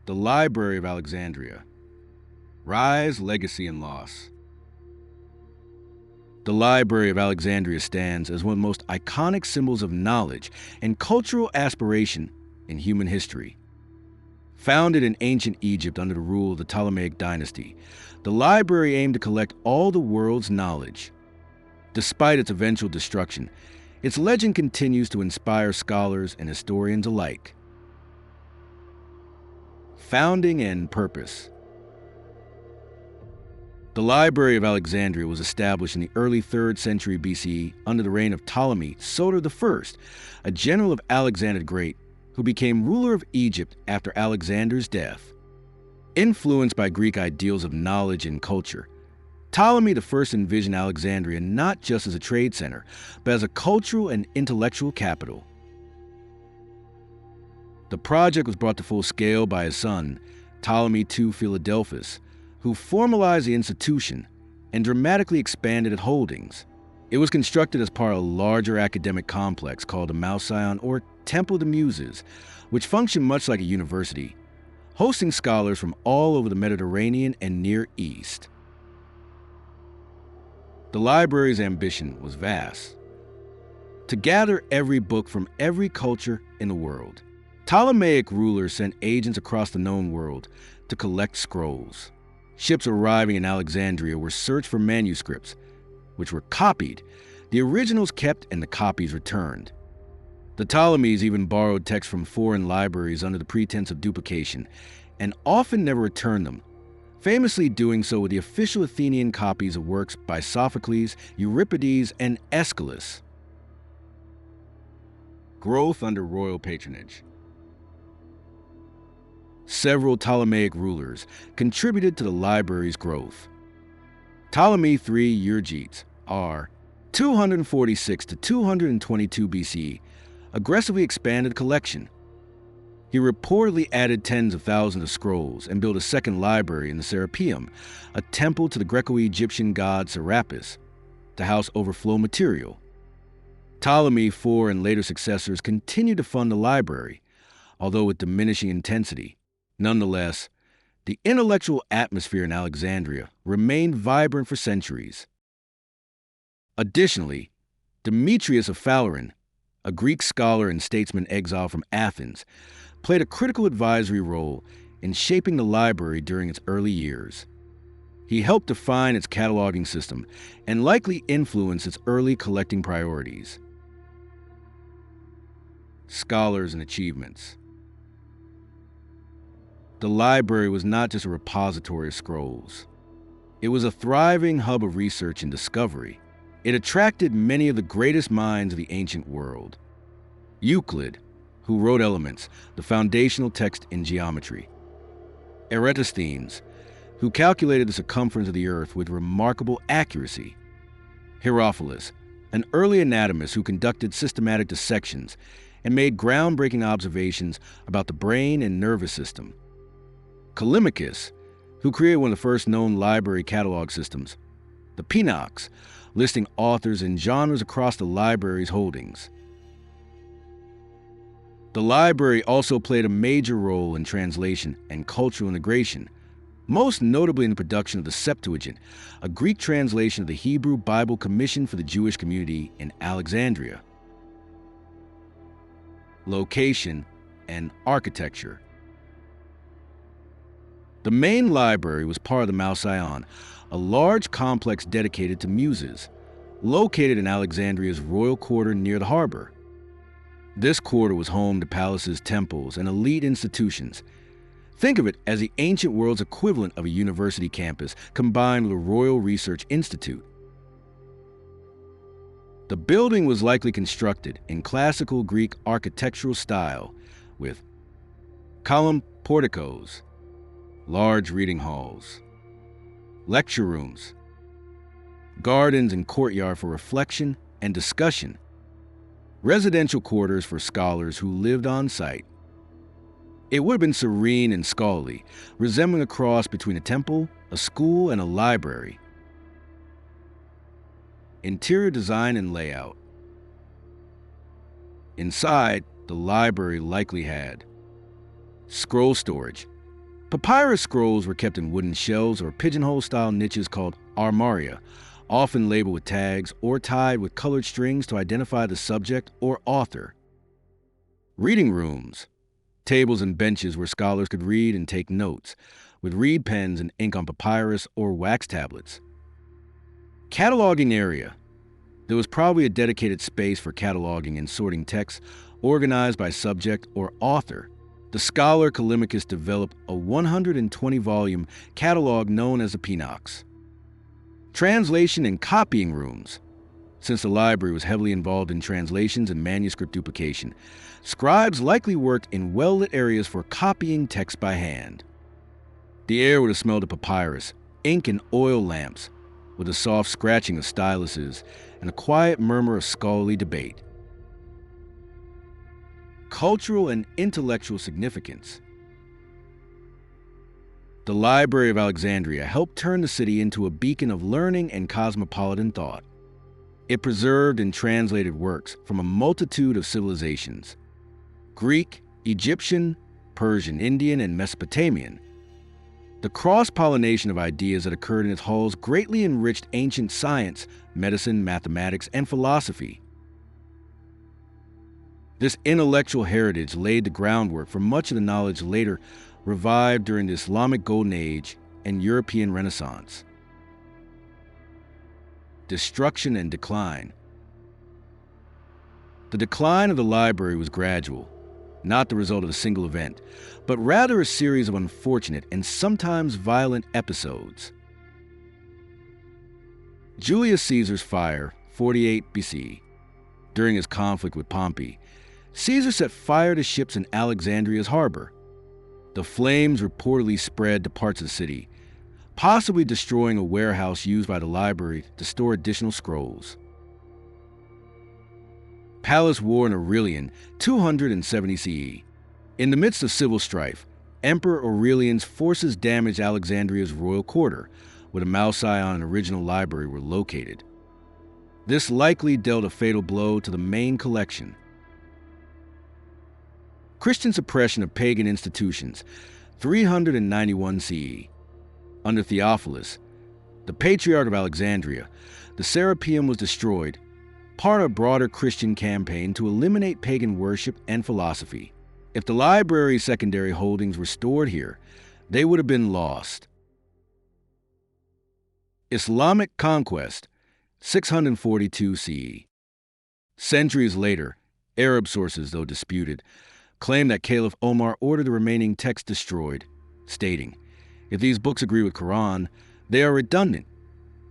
The Library of Alexandria. Rise, legacy, and loss. The Library of Alexandria stands as one of the most iconic symbols of knowledge and cultural aspiration in human history. Founded in ancient Egypt under the rule of the Ptolemaic dynasty, the library aimed to collect all the world's knowledge. Despite its eventual destruction, its legend continues to inspire scholars and historians alike. Founding and purpose. The Library of Alexandria was established in the early 3rd century BCE under the reign of Ptolemy Soter I, a general of Alexander the Great, who became ruler of Egypt after Alexander's death. Influenced by Greek ideals of knowledge and culture, Ptolemy I envisioned Alexandria not just as a trade center, but as a cultural and intellectual capital. The project was brought to full scale by his son, Ptolemy II Philadelphus, who formalized the institution and dramatically expanded its holdings. It was constructed as part of a larger academic complex called the Mouseion, or Temple of the Muses, which functioned much like a university, hosting scholars from all over the Mediterranean and Near East. The library's ambition was vast: to gather every book from every culture in the world. Ptolemaic rulers sent agents across the known world to collect scrolls. Ships arriving in Alexandria were searched for manuscripts, which were copied, the originals kept, and the copies returned. The Ptolemies even borrowed texts from foreign libraries under the pretense of duplication, and often never returned them, famously doing so with the official Athenian copies of works by Sophocles, Euripides, and Aeschylus. Growth under royal patronage. Several Ptolemaic rulers contributed to the library's growth. Ptolemy III Euergetes, r. 246 to 222 BCE, aggressively expanded the collection. He reportedly added tens of thousands of scrolls and built a second library in the Serapeum, a temple to the Greco-Egyptian god Serapis, to house overflow material. Ptolemy IV and later successors continued to fund the library, although with diminishing intensity. Nonetheless, the intellectual atmosphere in Alexandria remained vibrant for centuries. Additionally, Demetrius of Phaleron, a Greek scholar and statesman exiled from Athens, played a critical advisory role in shaping the library during its early years. He helped define its cataloging system and likely influenced its early collecting priorities. Scholars and achievements. The library was not just a repository of scrolls. It was a thriving hub of research and discovery. It attracted many of the greatest minds of the ancient world. Euclid, who wrote Elements, the foundational text in geometry. Eratosthenes, who calculated the circumference of the earth with remarkable accuracy. Herophilus, an early anatomist who conducted systematic dissections and made groundbreaking observations about the brain and nervous system. Callimachus, who created one of the first known library catalog systems. The Pinox, listing authors and genres across the library's holdings. The library also played a major role in translation and cultural integration, most notably in the production of the Septuagint, a Greek translation of the Hebrew Bible commissioned for the Jewish community in Alexandria. Location and architecture. The main library was part of the Mouseion, a large complex dedicated to muses, located in Alexandria's royal quarter near the harbor. This quarter was home to palaces, temples, and elite institutions. Think of it as the ancient world's equivalent of a university campus combined with a royal research institute. The building was likely constructed in classical Greek architectural style with column porticos, large reading halls, lecture rooms, gardens and courtyard for reflection and discussion, residential quarters for scholars who lived on site. It would have been serene and scholarly, resembling a cross between a temple, a school, and a library. Interior design and layout. Inside, the library likely had scroll storage, Papyrus scrolls were kept in wooden shelves or pigeonhole-style niches called armaria, often labeled with tags or tied with colored strings to identify the subject or author. Reading rooms, tables and benches where scholars could read and take notes, with reed pens and ink on papyrus or wax tablets. Cataloging area. There was probably a dedicated space for cataloging and sorting texts, organized by subject or author. The scholar Callimachus developed a 120-volume catalog known as the Pinox. Translation and copying rooms. Since the library was heavily involved in translations and manuscript duplication, scribes likely worked in well-lit areas for copying text by hand. The air would have smelled of papyrus, ink and oil lamps, with a soft scratching of styluses and a quiet murmur of scholarly debate. Cultural and intellectual significance. The Library of Alexandria helped turn the city into a beacon of learning and cosmopolitan thought. It preserved and translated works from a multitude of civilizations: Greek, Egyptian, Persian, Indian, and Mesopotamian. The cross-pollination of ideas that occurred in its halls greatly enriched ancient science, medicine, mathematics, and philosophy. This intellectual heritage laid the groundwork for much of the knowledge later revived during the Islamic Golden Age and European Renaissance. Destruction and decline. The decline of the library was gradual, not the result of a single event, but rather a series of unfortunate and sometimes violent episodes. Julius Caesar's fire, 48 BC. During his conflict with Pompey, Caesar set fire to ships in Alexandria's harbor. The flames reportedly spread to parts of the city, possibly destroying a warehouse used by the library to store additional scrolls. Palace War in Aurelian, 270 CE. In the midst of civil strife, Emperor Aurelian's forces damaged Alexandria's royal quarter, where the Mausoleum and original library were located. This likely dealt a fatal blow to the main collection. Christian suppression of pagan institutions, 391 CE. Under Theophilus, the Patriarch of Alexandria, the Serapeum was destroyed, part of a broader Christian campaign to eliminate pagan worship and philosophy. If the library's secondary holdings were stored here, they would have been lost. Islamic conquest, 642 CE. Centuries later, Arab sources, though disputed, claim that Caliph Omar ordered the remaining texts destroyed, stating, "If these books agree with Quran, they are redundant.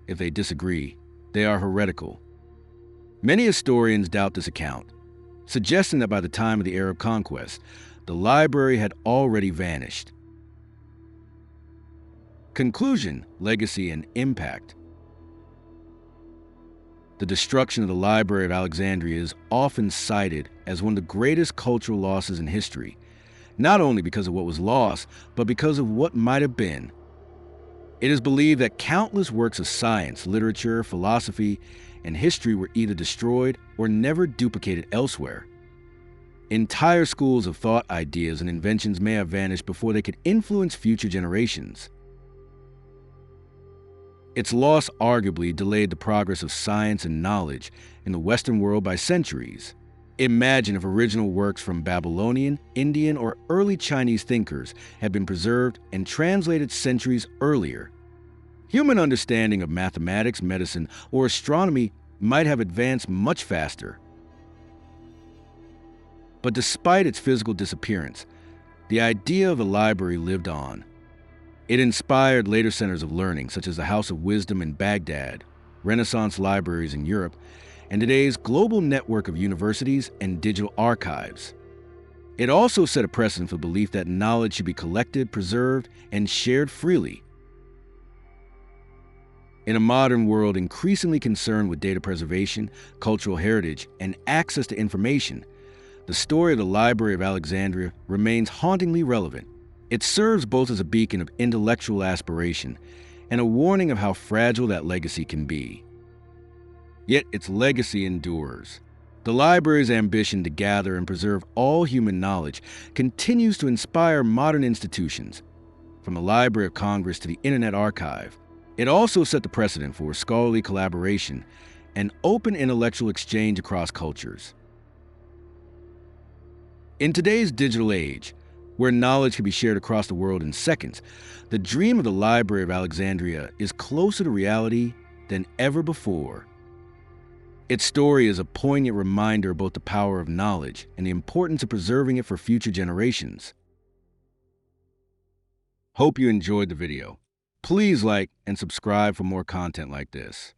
If they disagree, they are heretical." Many historians doubt this account, suggesting that by the time of the Arab conquest, the library had already vanished. Conclusion, legacy, and impact. The destruction of the Library of Alexandria is often cited as one of the greatest cultural losses in history, not only because of what was lost, but because of what might have been. It is believed that countless works of science, literature, philosophy, and history were either destroyed or never duplicated elsewhere. Entire schools of thought, ideas, and inventions may have vanished before they could influence future generations. Its loss arguably delayed the progress of science and knowledge in the Western world by centuries. Imagine if original works from Babylonian, Indian, or early Chinese thinkers had been preserved and translated centuries earlier. Human understanding of mathematics, medicine, or astronomy might have advanced much faster. But despite its physical disappearance, the idea of the library lived on. It inspired later centers of learning, such as the House of Wisdom in Baghdad, Renaissance libraries in Europe, and today's global network of universities and digital archives. It also set a precedent for the belief that knowledge should be collected, preserved, and shared freely. In a modern world increasingly concerned with data preservation, cultural heritage, and access to information, the story of the Library of Alexandria remains hauntingly relevant. It serves both as a beacon of intellectual aspiration and a warning of how fragile that legacy can be. Yet its legacy endures. The library's ambition to gather and preserve all human knowledge continues to inspire modern institutions, from the Library of Congress to the Internet Archive. It also set the precedent for scholarly collaboration and open intellectual exchange across cultures. In today's digital age, where knowledge can be shared across the world in seconds, the dream of the Library of Alexandria is closer to reality than ever before. Its story is a poignant reminder of both the power of knowledge and the importance of preserving it for future generations. Hope you enjoyed the video. Please like and subscribe for more content like this.